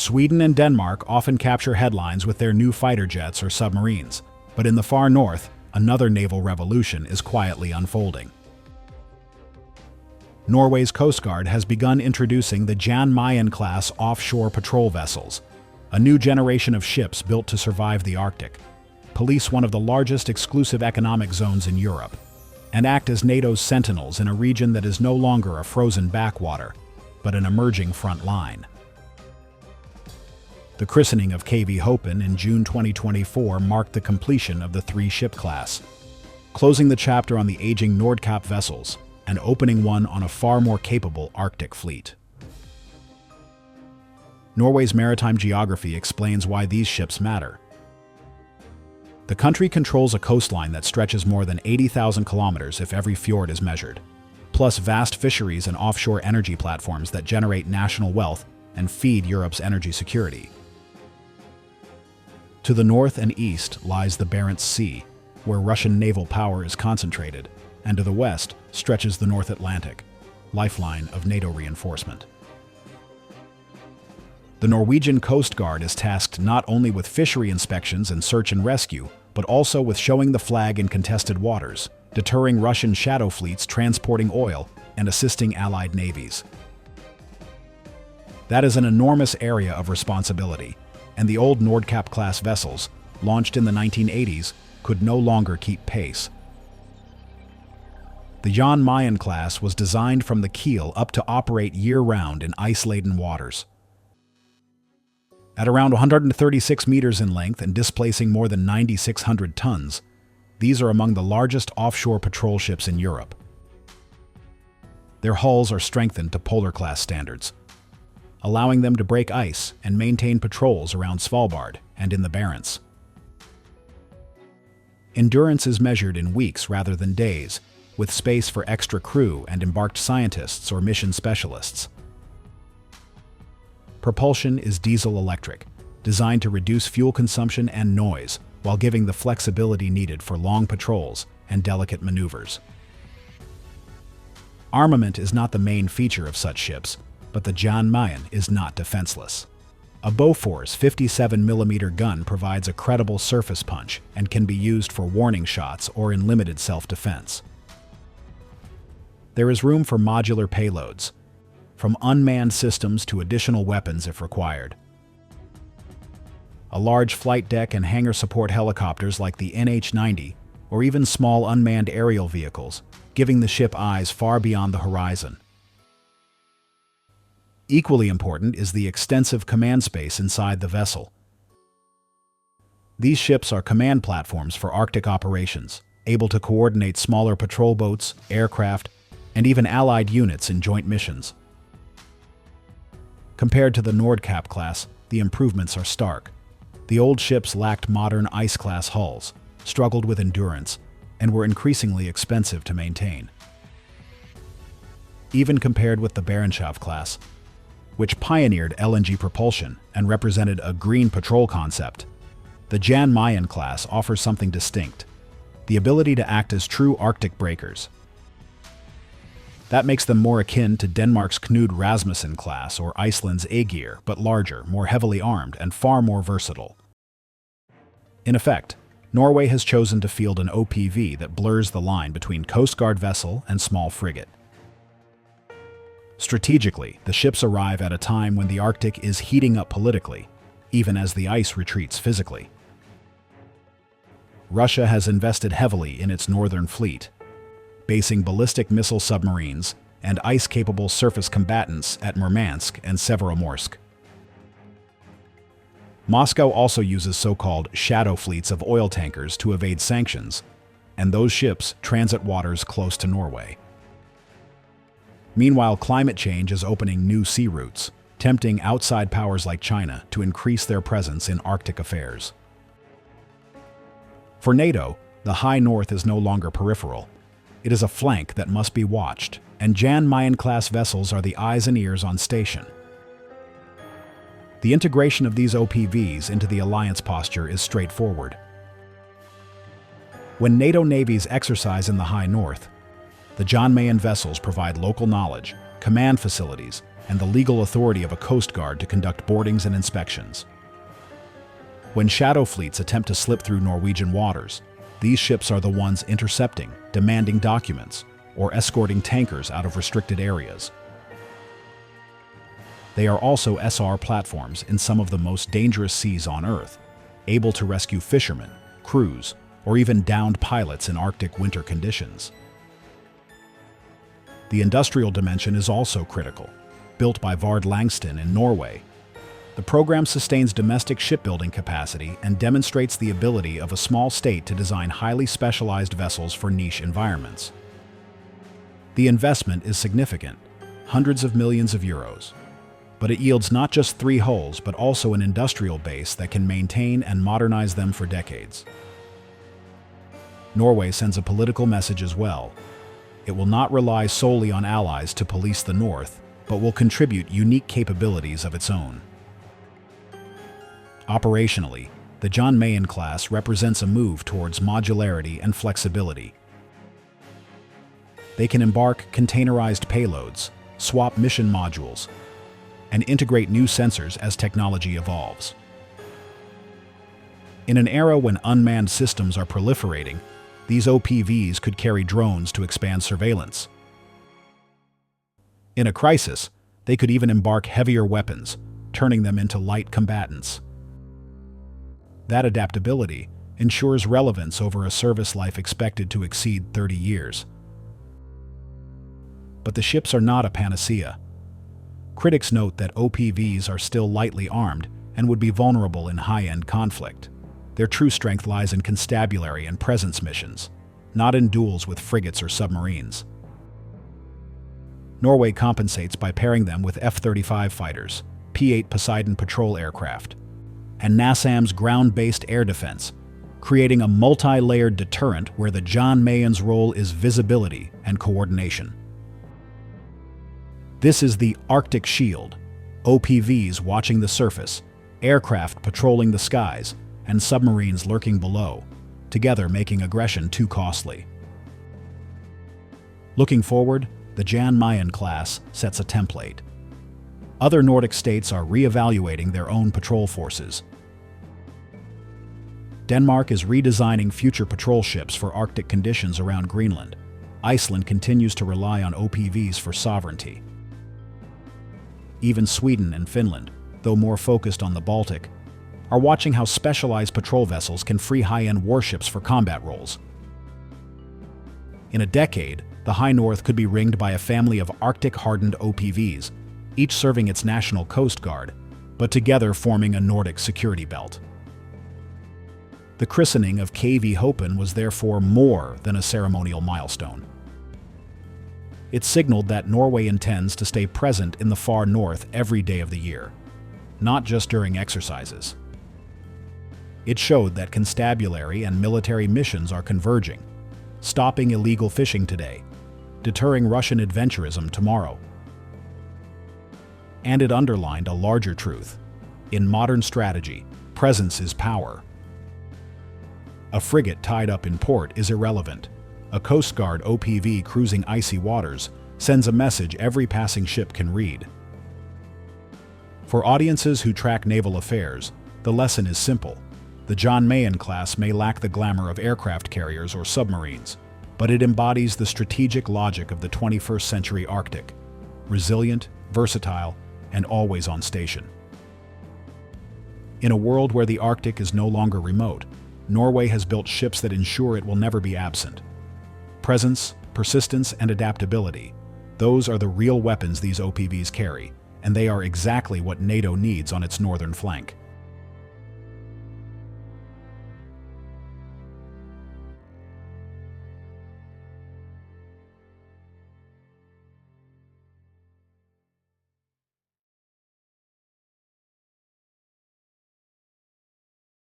Sweden and Denmark often capture headlines with their new fighter jets or submarines, but in the far north, another naval revolution is quietly unfolding. Norway's Coast Guard has begun introducing the Jan Mayen-class offshore patrol vessels, a new generation of ships built to survive the Arctic, police one of the largest exclusive economic zones in Europe, and act as NATO's sentinels in a region that is no longer a frozen backwater, but an emerging front line. The christening of KV Hopen in June 2024 marked the completion of the three-ship class, closing the chapter on the aging Nordkapp vessels and opening one on a far more capable Arctic fleet. Norway's maritime geography explains why these ships matter. The country controls a coastline that stretches more than 80,000 kilometers if every fjord is measured, plus vast fisheries and offshore energy platforms that generate national wealth and feed Europe's energy security. To the north and east lies the Barents Sea, where Russian naval power is concentrated, and to the west stretches the North Atlantic, lifeline of NATO reinforcement. The Norwegian Coast Guard is tasked not only with fishery inspections and search and rescue, but also with showing the flag in contested waters, deterring Russian shadow fleets transporting oil, and assisting Allied navies. That is an enormous area of responsibility, and the old Nordkapp-class vessels, launched in the 1980s, could no longer keep pace. The Jan Mayen-class was designed from the keel up to operate year-round in ice-laden waters. At around 136 meters in length and displacing more than 9,600 tons, these are among the largest offshore patrol ships in Europe. Their hulls are strengthened to polar-class standards, allowing them to break ice and maintain patrols around Svalbard and in the Barents. Endurance is measured in weeks rather than days, with space for extra crew and embarked scientists or mission specialists. Propulsion is diesel-electric, designed to reduce fuel consumption and noise while giving the flexibility needed for long patrols and delicate maneuvers. Armament is not the main feature of such ships, but the Jan Mayen is not defenseless. A Bofors 57mm gun provides a credible surface punch and can be used for warning shots or in limited self-defense. There is room for modular payloads, from unmanned systems to additional weapons if required. A large flight deck and hangar support helicopters like the NH-90, or even small unmanned aerial vehicles, giving the ship eyes far beyond the horizon. Equally important is the extensive command space inside the vessel. These ships are command platforms for Arctic operations, able to coordinate smaller patrol boats, aircraft, and even Allied units in joint missions. Compared to the Nordkapp class, the improvements are stark. The old ships lacked modern ice-class hulls, struggled with endurance, and were increasingly expensive to maintain. Even compared with the Barentshav class, which pioneered LNG propulsion and represented a green patrol concept, the Jan Mayen-class offers something distinct: the ability to act as true Arctic breakers. That makes them more akin to Denmark's Knud Rasmussen class or Iceland's Aegir, but larger, more heavily armed, and far more versatile. In effect, Norway has chosen to field an OPV that blurs the line between Coast Guard vessel and small frigate. Strategically, the ships arrive at a time when the Arctic is heating up politically, even as the ice retreats physically. Russia has invested heavily in its northern fleet, basing ballistic missile submarines and ice-capable surface combatants at Murmansk and Severomorsk. Moscow also uses so-called shadow fleets of oil tankers to evade sanctions, and those ships transit waters close to Norway. Meanwhile, climate change is opening new sea routes, tempting outside powers like China to increase their presence in Arctic affairs. For NATO, the high north is no longer peripheral. It is a flank that must be watched, and Jan Mayen-class vessels are the eyes and ears on station. The integration of these OPVs into the alliance posture is straightforward. When NATO navies exercise in the high north, the Jan Mayen vessels provide local knowledge, command facilities, and the legal authority of a coast guard to conduct boardings and inspections. When shadow fleets attempt to slip through Norwegian waters, these ships are the ones intercepting, demanding documents, or escorting tankers out of restricted areas. They are also SR platforms in some of the most dangerous seas on Earth, able to rescue fishermen, crews, or even downed pilots in Arctic winter conditions. The industrial dimension is also critical. Built by Vard Langston in Norway, the program sustains domestic shipbuilding capacity and demonstrates the ability of a small state to design highly specialized vessels for niche environments. The investment is significant, hundreds of millions of euros. But it yields not just 3 hulls, but also an industrial base that can maintain and modernize them for decades. Norway sends a political message as well. It will not rely solely on allies to police the North, but will contribute unique capabilities of its own. Operationally, the Jan Mayen-class represents a move towards modularity and flexibility. They can embark containerized payloads, swap mission modules, and integrate new sensors as technology evolves. In an era when unmanned systems are proliferating, these OPVs could carry drones to expand surveillance. In a crisis, they could even embark heavier weapons, turning them into light combatants. That adaptability ensures relevance over a service life expected to exceed 30 years. But the ships are not a panacea. Critics note that OPVs are still lightly armed and would be vulnerable in high-end conflict. Their true strength lies in constabulary and presence missions, not in duels with frigates or submarines. Norway compensates by pairing them with F-35 fighters, P-8 Poseidon patrol aircraft, and NASAMS ground-based air defense, creating a multi-layered deterrent where the Jan Mayen's role is visibility and coordination. This is the Arctic Shield, OPVs watching the surface, aircraft patrolling the skies, and submarines lurking below, together making aggression too costly. Looking forward, the Jan Mayen-class sets a template. Other Nordic states are re-evaluating their own patrol forces. Denmark is redesigning future patrol ships for Arctic conditions around Greenland. Iceland continues to rely on OPVs for sovereignty. Even Sweden and Finland, though more focused on the Baltic, are watching how specialized patrol vessels can free high-end warships for combat roles. In a decade, the High North could be ringed by a family of Arctic-hardened OPVs, each serving its national coast guard, but together forming a Nordic security belt. The christening of KV Hopen was therefore more than a ceremonial milestone. It signaled that Norway intends to stay present in the far north every day of the year, not just during exercises. It showed that constabulary and military missions are converging, stopping illegal fishing today, deterring Russian adventurism tomorrow. And it underlined a larger truth. In modern strategy, presence is power. A frigate tied up in port is irrelevant. A Coast Guard OPV cruising icy waters sends a message every passing ship can read. For audiences who track naval affairs, the lesson is simple. The Jan Mayen-class may lack the glamour of aircraft carriers or submarines, but it embodies the strategic logic of the 21st century Arctic: resilient, versatile, and always on station. In a world where the Arctic is no longer remote, Norway has built ships that ensure it will never be absent. Presence, persistence, and adaptability, those are the real weapons these OPVs carry, and they are exactly what NATO needs on its northern flank.